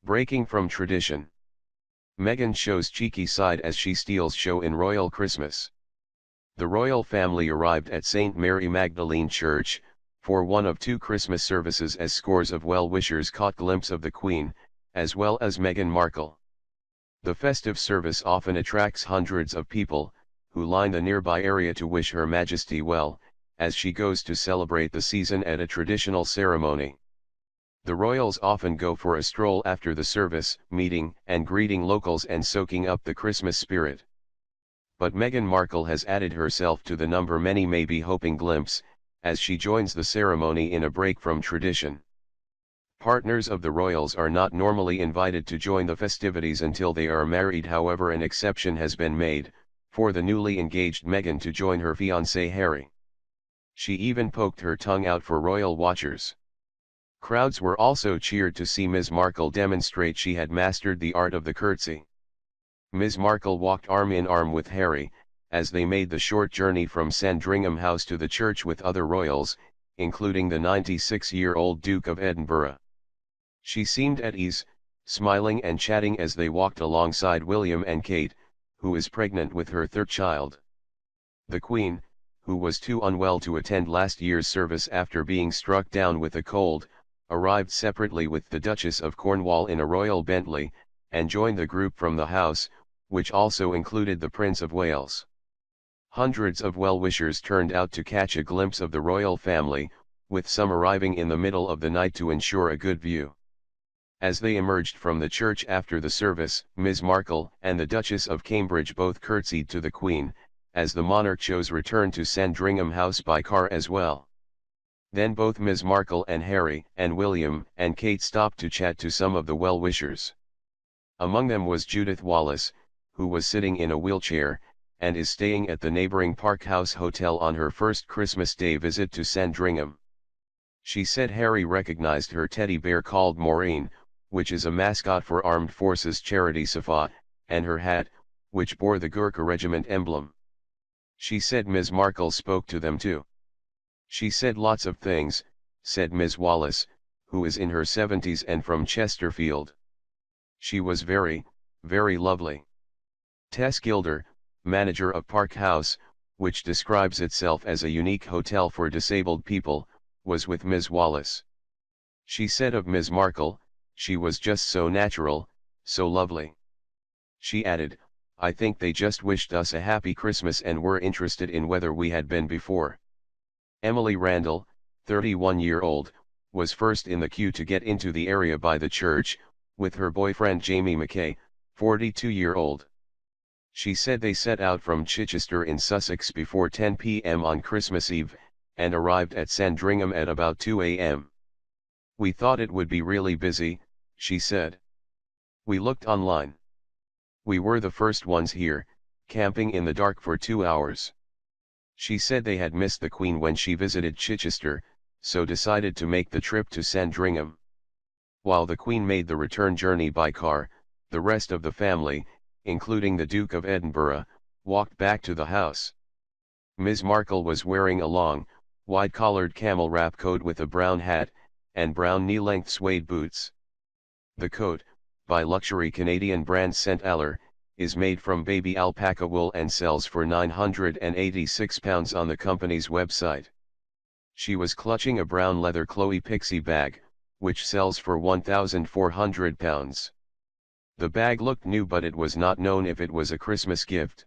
Breaking from tradition. Meghan shows cheeky side as she steals show in royal Christmas. The royal family arrived at St. Mary Magdalene Church for one of two Christmas services as scores of well-wishers caught glimpse of the Queen, as well as Meghan Markle. The festive service often attracts hundreds of people, who line the nearby area to wish Her Majesty well, as she goes to celebrate the season at a traditional ceremony. The royals often go for a stroll after the service, meeting and greeting locals and soaking up the Christmas spirit. But Meghan Markle has added herself to the number many may be hoping glimpse, as she joins the ceremony in a break from tradition. Partners of the royals are not normally invited to join the festivities until they are married. However, an exception has been made for the newly engaged Meghan to join her fiancé Harry. She even poked her tongue out for royal watchers. Crowds were also cheered to see Ms. Markle demonstrate she had mastered the art of the curtsy. Ms. Markle walked arm in arm with Harry, as they made the short journey from Sandringham House to the church with other royals, including the 96-year-old Duke of Edinburgh. She seemed at ease, smiling and chatting as they walked alongside William and Kate, who is pregnant with her third child. The Queen, who was too unwell to attend last year's service after being struck down with a cold, arrived separately with the Duchess of Cornwall in a royal Bentley, and joined the group from the house, which also included the Prince of Wales. Hundreds of well-wishers turned out to catch a glimpse of the royal family, with some arriving in the middle of the night to ensure a good view. As they emerged from the church after the service, Ms. Markle and the Duchess of Cambridge both curtsied to the Queen, as the monarch chose return to Sandringham House by car as well. Then both Ms. Markle and Harry and William and Kate stopped to chat to some of the well-wishers. Among them was Judith Wallace, who was sitting in a wheelchair, and is staying at the neighboring Park House Hotel on her first Christmas Day visit to Sandringham. She said Harry recognized her teddy bear called Maureen, which is a mascot for Armed Forces charity SAFA, and her hat, which bore the Gurkha Regiment emblem. She said Ms. Markle spoke to them too. She said lots of things, said Ms. Wallace, who is in her 70s and from Chesterfield. She was very, very lovely. Tess Gilder, manager of Park House, which describes itself as a unique hotel for disabled people, was with Ms. Wallace. She said of Ms. Markle, she was just so natural, so lovely. She added, I think they just wished us a happy Christmas and were interested in whether we had been before. Emily Randall, 31-year-old, was first in the queue to get into the area by the church, with her boyfriend Jamie McKay, 42-year-old. She said they set out from Chichester in Sussex before 10 p.m. on Christmas Eve, and arrived at Sandringham at about 2 a.m. We thought it would be really busy, she said. We looked online. We were the first ones here, camping in the dark for 2 hours. She said they had missed the Queen when she visited Chichester, so decided to make the trip to Sandringham. While the Queen made the return journey by car, the rest of the family, including the Duke of Edinburgh, walked back to the house. Ms. Markle was wearing a long, wide-collared camel wrap coat with a brown hat, and brown knee-length suede boots. The coat, by luxury Canadian brand St. Allard, is made from baby alpaca wool and sells for £986 on the company's website. She was clutching a brown leather Chloe Pixie bag, which sells for £1,400. The bag looked new, but it was not known if it was a Christmas gift.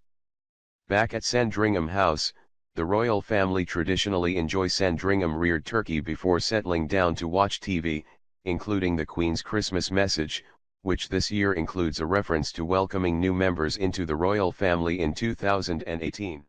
Back at Sandringham House, the royal family traditionally enjoy Sandringham reared turkey before settling down to watch TV, including the Queen's Christmas message, which this year includes a reference to welcoming new members into the royal family in 2018.